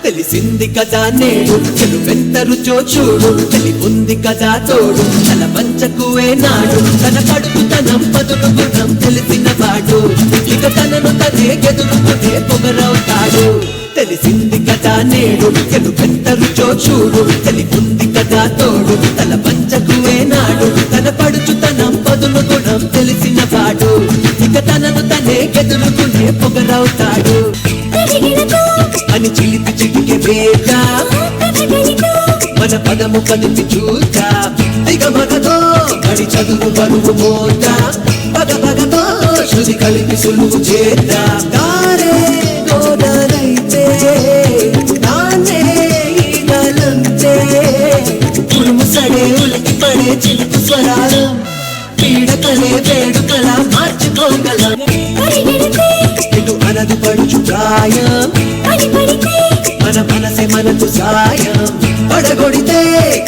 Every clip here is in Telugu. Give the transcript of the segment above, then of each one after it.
తెలిసింది కదా నేడు చెరువెంత రుచో చూడు తెలి ఉంది కదా తోడు తల పంచకువే నాడు తన కడుపుతనం పదులు గుణం తెలిసిన వాడు ఇక తనను తనే ఎదుర్కొనే పొగరవుతాడు తెలిసింది కదా నేడు చెరువెంత రుచో చూడు తెలి ఉంది కదా తోడు తల పంచకువే నాడు తన పడుచుతనం పదులు గుణం తెలిసిన వాడు ఇక తనను తనే ఎదుర్కొనే పొగరవుతాడు అని చిలిపి చిటికి వేట మన పదము కదిపి చూట దిగ మగతో గడి చదువు బరువు మోత పగ పగతో శృతి కలిపి సులువు చేత తారే గోడలైతే తానే ఈగలంతే ఉరుము సడే ఉలికి పడే చిలుపు స్వరాలం పీడకలే వేడుకలా మార్చుకోగలం ఇటు అనదు పడుచు ప్రాయం మన మనసే మనకు సాయం పడగొడితే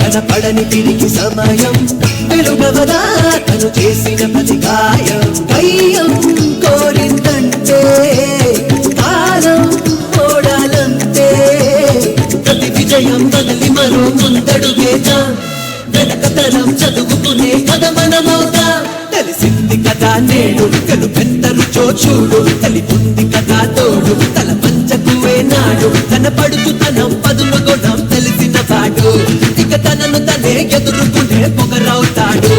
కనపడని తిరిగి సమయం వెలుగవదా తను చేసిన ప్రతి గాయం కయ్యం కోరిందంటే కాలం ఓడాలంతే ప్రతి విజయం బదిలి మరో ముందడుగేదా వెనకతరం చదువుకునే కథ మనమవుతా తెలిసింది కదా నేడు తెలుపెంత రుచో చూడు తలి ఉంది కదా తోడు తల పంచకువే నాడు తన పడుచుతనం పదులు గుణం తెలిసిన వాడు ఇక తనను తనే ఎదుర్కొనే పొగరవుతాడు